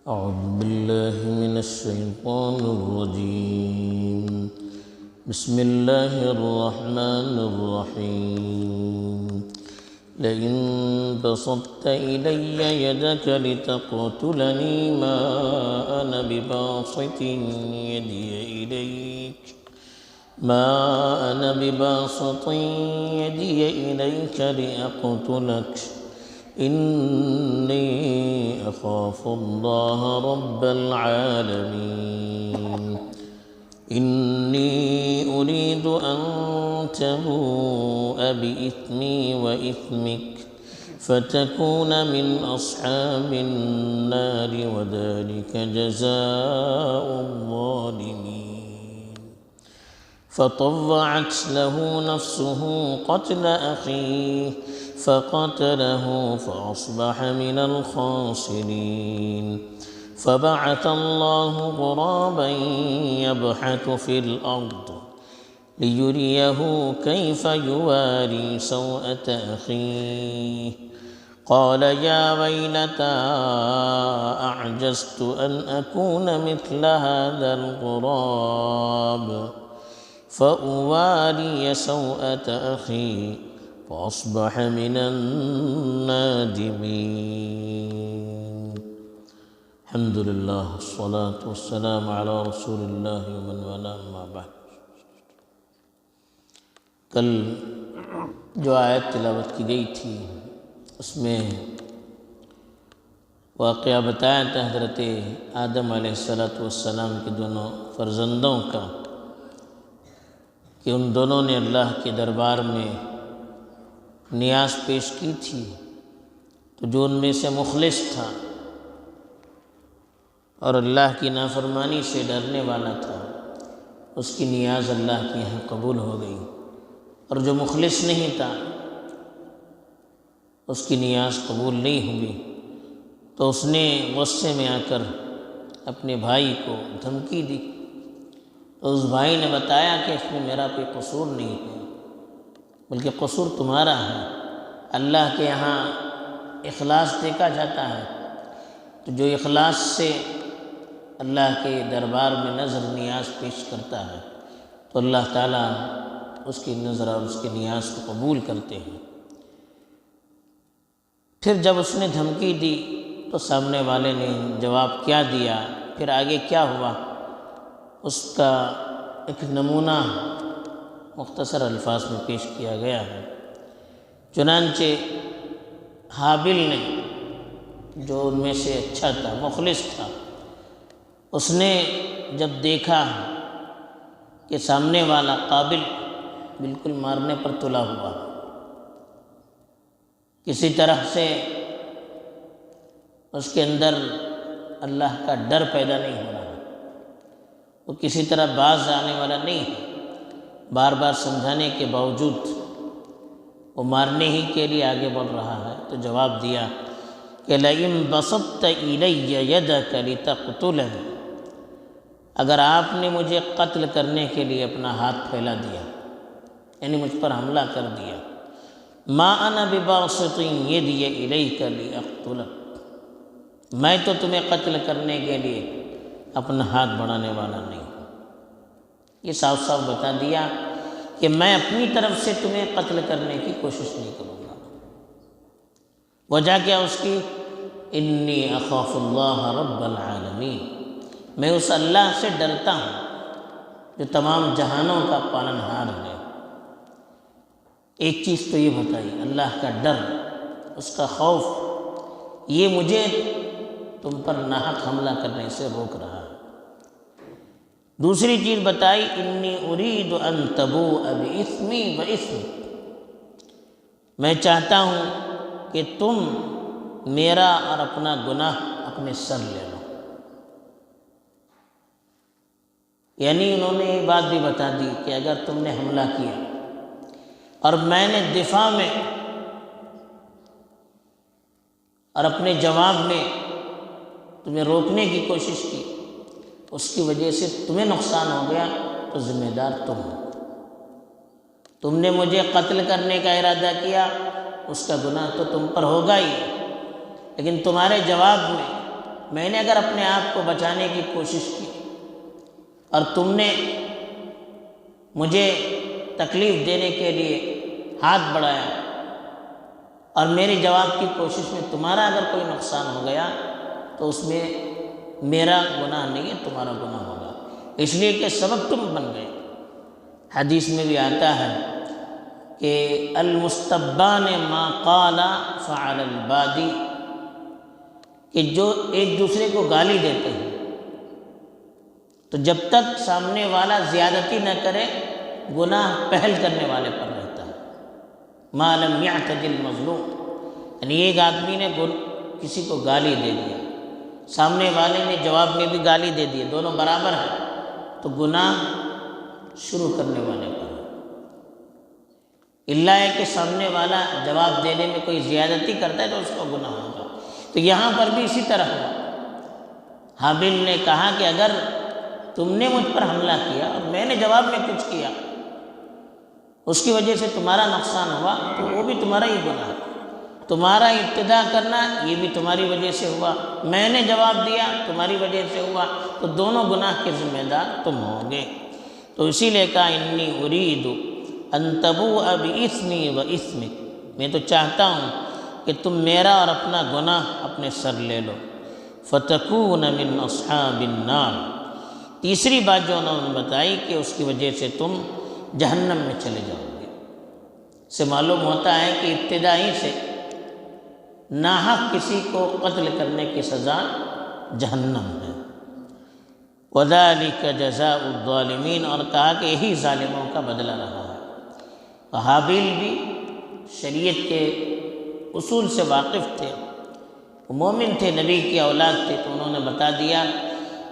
أعوذ بالله من الشيطان الرجيم. بسم الله الرحمن الرحيم. لئن بسطت إلي يدك لتقتلني ما أنا بباسط يدي إليك لأقتلك إني أخاف الله رب العالمين. إني أريد أن تبوء بإثمي وإثمك فتكون من أصحاب النار وذلك جزاء الظالمين. فطوعت له نفسه قتل أخيه فقتله فأصبح من الخاسرين. فبعث الله غرابا يبحث في الأرض ليريه كيف يواري سوءة أخيه قال يا ويلتى أعجزت أن أكون مثل هذا الغراب فأواري سوءة أخي فأصبح من النادمين. الحمد لله والصلاة والسلام على رسول الله ومن والاه أما بعد. کل جو آیت تلاوت کی گئی تھی اس میں واقعہ بتایا تھا حضرت آدم علیہ السلام کے دونوں فرزندوں کا کہ ان دونوں نے اللہ کے دربار میں نیاز پیش کی تھی، تو جو ان میں سے مخلص تھا اور اللہ کی نافرمانی سے ڈرنے والا تھا اس کی نیاز اللہ کے یہاں قبول ہو گئی، اور جو مخلص نہیں تھا اس کی نیاز قبول نہیں ہوئی، تو اس نے غصے میں آ کر اپنے بھائی کو دھمکی دی. تو اس بھائی نے بتایا کہ اس میں میرا کوئی قصور نہیں ہے بلکہ قصور تمہارا ہے. اللہ کے یہاں اخلاص دیکھا جاتا ہے، تو جو اخلاص سے اللہ کے دربار میں نظر نیاز پیش کرتا ہے تو اللہ تعالیٰ اس کی نظر اور اس کی نیاز کو قبول کرتے ہیں. پھر جب اس نے دھمکی دی تو سامنے والے نے جواب کیا دیا، پھر آگے کیا ہوا، اس کا ایک نمونہ مختصر الفاظ میں پیش کیا گیا ہے. چنانچہ حابل نے، جو ان میں سے اچھا تھا، مخلص تھا، اس نے جب دیکھا کہ سامنے والا قابل بالکل مارنے پر تلا ہوا، کسی طرح سے اس کے اندر اللہ کا ڈر پیدا نہیں ہو رہا، وہ کسی طرح باز آنے والا نہیں ہے، بار بار سمجھانے کے باوجود وہ مارنے ہی کے لیے آگے بڑھ رہا ہے، تو جواب دیا کہ لئن بسطت الی یدک لتقتلنی، اگر آپ نے مجھے قتل کرنے کے لیے اپنا ہاتھ پھیلا دیا، یعنی مجھ پر حملہ کر دیا، ما انا بباسط یدی الیک لاقتلک، میں تو تمہیں قتل کرنے کے لیے اپنا ہاتھ بڑھانے والا نہیں ہوں. یہ صاف صاف بتا دیا کہ میں اپنی طرف سے تمہیں قتل کرنے کی کوشش نہیں کروں گا. وجہ کیا اس کی؟ انی اخاف اللہ رب العالمین، میں اس اللہ سے ڈرتا ہوں جو تمام جہانوں کا پالنہار ہے. ایک چیز تو یہ بتائی، اللہ کا ڈر، اس کا خوف، یہ مجھے تم پر ناحق حملہ کرنے سے روک رہا ہے. دوسری چیز بتائی، انی ارید ان تبوء باسمی واسمک، میں چاہتا ہوں کہ تم میرا اور اپنا گناہ اپنے سر لے لو. یعنی انہوں نے یہ بات بھی بتا دی کہ اگر تم نے حملہ کیا اور میں نے دفاع میں اور اپنے جواب میں تمہیں روکنے کی کوشش کی، اس کی وجہ سے تمہیں نقصان ہو گیا، تو ذمہ دار تم ہو. تم نے مجھے قتل کرنے کا ارادہ کیا، اس کا گناہ تو تم پر ہوگا ہی، لیکن تمہارے جواب میں میں نے اگر اپنے آپ کو بچانے کی کوشش کی اور تم نے مجھے تکلیف دینے کے لیے ہاتھ بڑھایا اور میرے جواب کی کوشش میں تمہارا اگر کوئی نقصان ہو گیا تو اس میں میرا گناہ نہیں ہے، تمہارا گناہ ہوگا، اس لیے کہ سبب تم بن گئے۔ حدیث میں بھی آتا ہے کہ المستبان ما قال فعل البادی، کہ جو ایک دوسرے کو گالی دیتے ہیں تو جب تک سامنے والا زیادتی نہ کرے گناہ پہل کرنے والے پر رہتا ہے۔ ما لم یعتد المظلوم، یعنی ایک آدمی نے کسی کو گالی دے دیا، سامنے والے نے جواب میں بھی گالی دے دی، دونوں برابر ہیں، تو گناہ شروع کرنے والے پر ہے۔ اللہ ہے کہ سامنے والا جواب دینے میں کوئی زیادتی کرتا ہے تو اس کو گناہ ہوگا۔ تو یہاں پر بھی اسی طرح ہوا، حابیل نے کہا کہ اگر تم نے مجھ پر حملہ کیا اور میں نے جواب میں کچھ کیا، اس کی وجہ سے تمہارا نقصان ہوا تو وہ بھی تمہارا ہی گناہ ہے، تمہارا ابتدا کرنا یہ بھی تمہاری وجہ سے ہوا، میں نے جواب دیا تمہاری وجہ سے ہوا، تو دونوں گناہ کے ذمہ دار تم ہوں گے۔ تو اسی لیے کہا انی ارید ان تبوء باسمی و اسمک، میں تو چاہتا ہوں کہ تم میرا اور اپنا گناہ اپنے سر لے لو، فتکون من اصحاب النار۔ تیسری بات جو انہوں نے بتائی کہ اس کی وجہ سے تم جہنم میں چلے جاؤ گے۔ اس سے معلوم ہوتا ہے کہ ابتدائی سے ناحق کسی کو قتل کرنے کی سزا جہنم ہے۔ وَذَلِكَ جَزَاءُ الظَّالِمِينَ، اور کہا کہ یہی ظالموں کا بدلہ رہا ہے۔ حابیل بھی شریعت کے اصول سے واقف تھے، وہ مومن تھے، نبی کی اولاد تھے، تو انہوں نے بتا دیا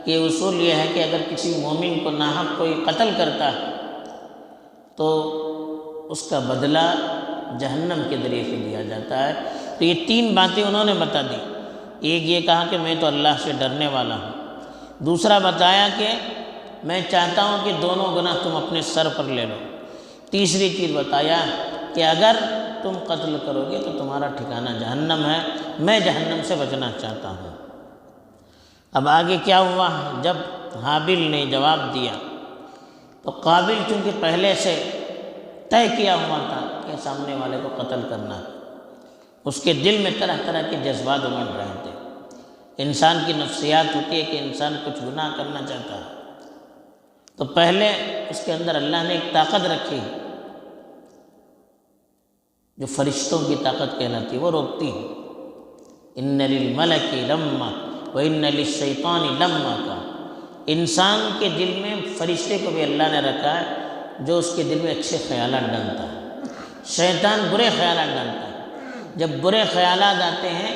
کہ اصول یہ ہے کہ اگر کسی مومن کو ناحق کوئی قتل کرتا ہے تو اس کا بدلہ جہنم کے ذریعے سے دیا جاتا ہے۔ تو یہ تین باتیں انہوں نے بتا دی، ایک یہ کہا کہ میں تو اللہ سے ڈرنے والا ہوں، دوسرا بتایا کہ میں چاہتا ہوں کہ دونوں گناہ تم اپنے سر پر لے لو، تیسری چیز بتایا کہ اگر تم قتل کرو گے تو تمہارا ٹھکانہ جہنم ہے، میں جہنم سے بچنا چاہتا ہوں۔ اب آگے کیا ہوا؟ جب حابیل نے جواب دیا تو قابل چونکہ پہلے سے طے کیا ہوا تھا کہ سامنے والے کو قتل کرنا ہے، اس کے دل میں طرح طرح کے جذبات امڑ رہے تھے۔ انسان کی نفسیات ہوتی ہے کہ انسان کچھ گناہ کرنا چاہتا ہے تو پہلے اس کے اندر اللہ نے ایک طاقت رکھی جو فرشتوں کی طاقت کہلاتی ہے، وہ روکتی ہے۔ ان للملک لما وان للشیطان لما، کا انسان کے دل میں فرشتے کو بھی اللہ نے رکھا ہے جو اس کے دل میں اچھے خیالات ڈالتا ہے، شیطان برے خیالات ڈالتا ہے۔ جب برے خیالات آتے ہیں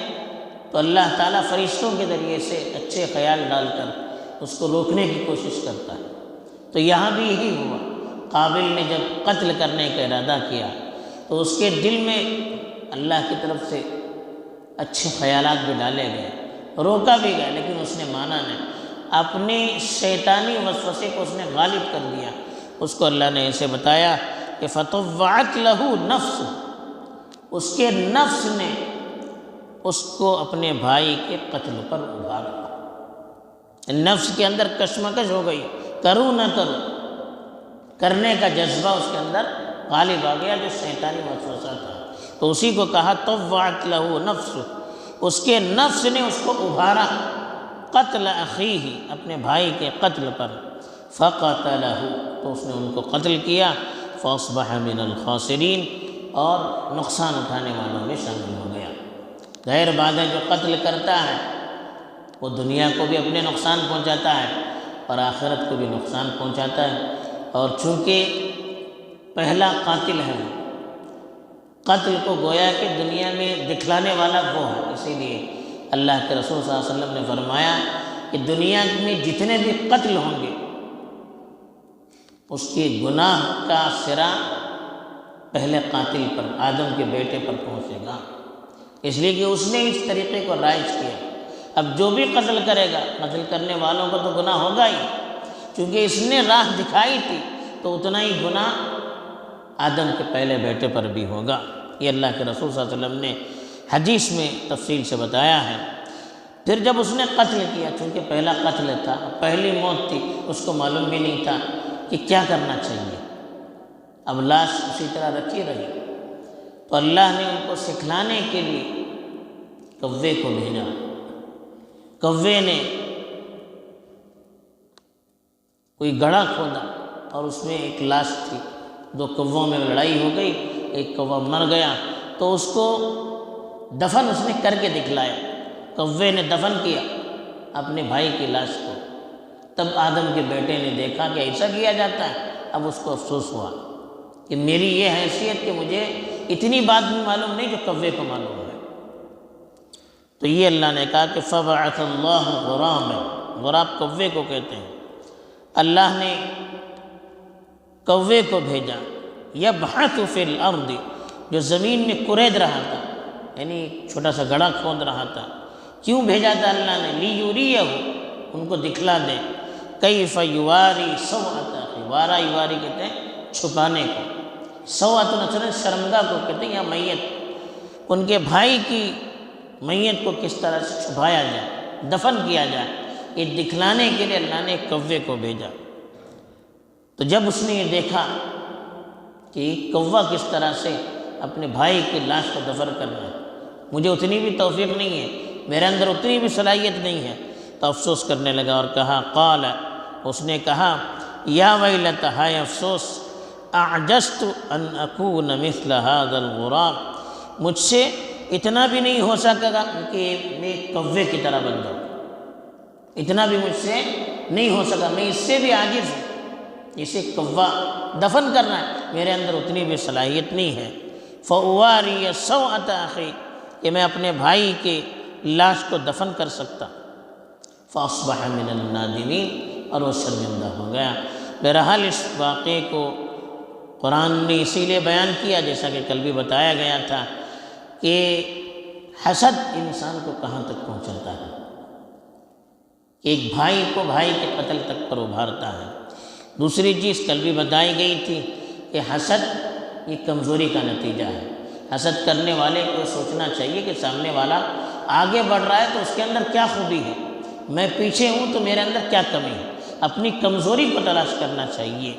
تو اللہ تعالیٰ فرشتوں کے ذریعے سے اچھے خیال ڈال کر اس کو روکنے کی کوشش کرتا ہے۔ تو یہاں بھی یہی ہوا، قابل نے جب قتل کرنے کا ارادہ کیا تو اس کے دل میں اللہ کی طرف سے اچھے خیالات بھی ڈالے گئے، روکا بھی گیا، لیکن اس نے مانا نہیں، اپنی شیطانی وسوسے کو اس نے غالب کر دیا۔ اس کو اللہ نے ایسے بتایا کہ فطوعت لہ نفس، اس کے نفس نے اس کو اپنے بھائی کے قتل پر ابھارا، نفس کے اندر کشمکش ہو گئی، کروں نہ کروں کرنے کا جذبہ اس کے اندر غالب آ گیا جو شیطانی وسوسہ تھا۔ تو اسی کو کہا طوعت لہ نفس، اس کے نفس نے اس کو ابھارا قتل اخیہ، اپنے بھائی کے قتل پر، فقتلہ، تو اس نے ان کو قتل کیا، فاصبح من الخاسرین، اور نقصان اٹھانے والوں میں شامل ہو گیا۔ ظاہر بات ہے جو قتل کرتا ہے وہ دنیا کو بھی اپنے نقصان پہنچاتا ہے اور آخرت کو بھی نقصان پہنچاتا ہے، اور چونکہ پہلا قاتل ہے وہ، قتل کو گویا کہ دنیا میں دکھلانے والا وہ ہے، اسی لیے اللہ کے رسول صلی اللہ علیہ وسلم نے فرمایا کہ دنیا میں جتنے بھی قتل ہوں گے اس کے گناہ کا سرا پہلے قاتل پر، آدم کے بیٹے پر پہنچے گا، اس لیے کہ اس نے اس طریقے کو رائج کیا۔ اب جو بھی قتل کرے گا، قتل کرنے والوں کو تو گناہ ہوگا ہی، چونکہ اس نے راہ دکھائی تھی تو اتنا ہی گناہ آدم کے پہلے بیٹے پر بھی ہوگا۔ یہ اللہ کے رسول صلی اللہ علیہ وسلم نے حدیث میں تفصیل سے بتایا ہے۔ پھر جب اس نے قتل کیا، چونکہ پہلا قتل تھا، پہلی موت تھی، اس کو معلوم بھی نہیں تھا کہ کیا کرنا چاہیے، اب لاش اسی طرح رکھی رہی، تو اللہ نے ان کو سکھلانے کے لیے کوے کو بھیجا۔ کوے نے کوئی گڑھا کھودا اور اس میں ایک لاش تھی، دو کووں میں لڑائی ہو گئی، ایک کوا مر گیا، تو اس کو دفن اس نے کر کے دکھلایا، کوے نے دفن کیا اپنے بھائی کی لاش کو۔ تب آدم کے بیٹے نے دیکھا کہ ایسا کیا جاتا ہے، اب اس کو افسوس ہوا کہ میری یہ حیثیت کہ مجھے اتنی بات بھی معلوم نہیں جو کوے کو معلوم ہے۔ تو یہ اللہ نے کہا کہ فَبَعَثَ اللَّهُ غُرَابًا، غراب کوے کو کہتے ہیں، اللہ نے کوے کو بھیجا، يَبْحَثُ فِي الْأَرْضِ، جو زمین میں کورید رہا تھا، یعنی چھوٹا سا گڑھا کھود رہا تھا۔ کیوں بھیجا تھا اللہ نے؟ لِيُرِيَهُ، ان کو دکھلا دے، كَيْفَ يُوَارِي سَوْءَةَ أَخِيهِ، وارا یواری کہتے ہیں چھپانے کو، سوءۃ مثلا شرمگاہ کو کہتے ہیں، یا میت، ان کے بھائی کی میت کو کس طرح سے چھپایا جائے، دفن کیا جائے، یہ دکھلانے کے لیے اللہ نے ایک کوے کو بھیجا۔ تو جب اس نے یہ دیکھا کہ کوا کس طرح سے اپنے بھائی کی لاش کو دفن کرنا ہے، مجھے اتنی بھی توفیق نہیں ہے، میرے اندر اتنی بھی صلاحیت نہیں ہے، تو افسوس کرنے لگا اور کہا، قال، اس نے کہا، یا ویلتہ، ہائے افسوس، اعجزت ان اکون مثل هذا الغراب، مجھ سے اتنا بھی نہیں ہو سکا کہ میں کوے کی طرح بن جاؤں، اتنا بھی مجھ سے نہیں ہو سکا، میں اس سے بھی عاجز ہوں، اسے کوا دفن کرنا ہے، میرے اندر اتنی بھی صلاحیت نہیں ہے۔ فَأُوَارِيَ سَوْءَةَ أَخِي، کہ میں اپنے بھائی کے لاش کو دفن کر سکتا۔ فَأَصْبَحَ مِنَ النَّادِمِينَ، اور وہ شرمندہ ہو گیا۔ بہرحال اس واقعے کو قرآن نے اسی لیے بیان کیا، جیسا کہ کل بھی بتایا گیا تھا، کہ حسد انسان کو کہاں تک پہنچاتا ہے، ایک بھائی کو بھائی کے قتل تک پر ابھارتا ہے۔ دوسری چیز کل بھی بتائی گئی تھی کہ حسد یہ کمزوری کا نتیجہ ہے، حسد کرنے والے کو سوچنا چاہیے کہ سامنے والا آگے بڑھ رہا ہے تو اس کے اندر کیا خوبی ہے، میں پیچھے ہوں تو میرے اندر کیا کمی ہے، اپنی کمزوری کو تلاش کرنا چاہیے۔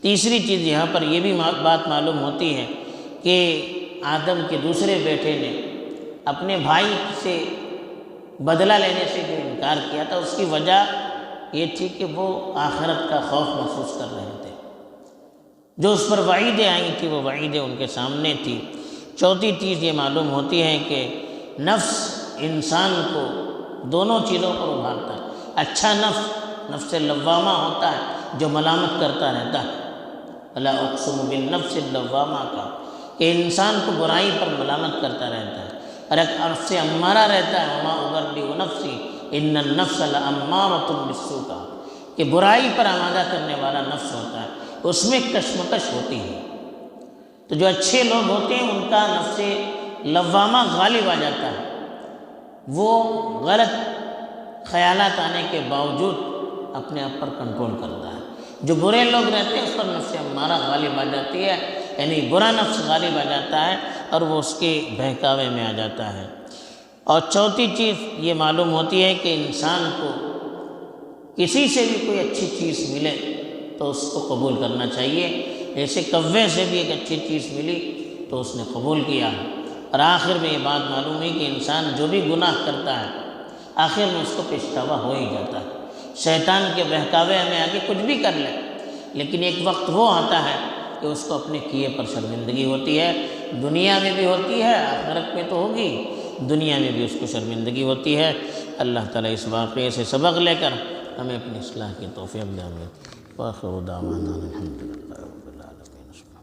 تیسری چیز یہاں پر یہ بھی بات معلوم ہوتی ہے کہ آدم کے دوسرے بیٹے نے اپنے بھائی سے بدلہ لینے سے جو انکار کیا تھا، اس کی وجہ یہ تھی کہ وہ آخرت کا خوف محسوس کر رہے تھے، جو اس پر وعیدیں آئی تھیں وہ وعیدیں ان کے سامنے تھی۔ چوتھی چیز یہ معلوم ہوتی ہے کہ نفس انسان کو دونوں چیزوں پر ابھارتا ہے، اچھا نفس لوامہ ہوتا ہے جو ملامت کرتا رہتا ہے، الا اقسم بالنفس اللوامہ کا، کہ انسان کو برائی پر ملامت کرتا رہتا ہے، اور ایک نفس امارہ رہتا ہے، وما ابرئ نفسی ان النفس لامارۃ بالسوء کا، کہ برائی پر آمادہ کرنے والا نفس ہوتا ہے، اس میں کشمکش ہوتی ہے۔ تو جو اچھے لوگ ہوتے ہیں ان کا نفس لوامہ غالب آ جاتا ہے، وہ غلط خیالات آنے کے باوجود اپنے آپ پر کنٹرول کرتا ہے۔ جو برے لوگ رہتے ہیں اس پر نفس امارہ غالب آ جاتی ہے، یعنی برا نفس غالب آ جاتا ہے اور وہ اس کے بہکاوے میں آ جاتا ہے۔ اور چوتھی چیز یہ معلوم ہوتی ہے کہ انسان کو کسی سے بھی کوئی اچھی چیز ملے تو اس کو قبول کرنا چاہیے، جیسے کوے سے بھی ایک اچھی چیز ملی تو اس نے قبول کیا، اور آخر میں یہ بات معلوم ہوئی کہ انسان جو بھی گناہ کرتا ہے آخر میں اس کو پچھتاوا ہو ہی جاتا ہے، شیطان کے بہکاوے میں آگے کچھ بھی کر لے، لیکن ایک وقت وہ آتا ہے کہ اس کو اپنے کیے پر شرمندگی ہوتی ہے، دنیا میں بھی ہوتی ہے، آخرت میں تو ہوگی، دنیا میں بھی اس کو شرمندگی ہوتی ہے۔ اللہ تعالیٰ اس واقعے سے سبق لے کر ہمیں اپنی اصلاح کی توفیق دے۔ آمین۔ وآخر دعوانا الحمدللہ۔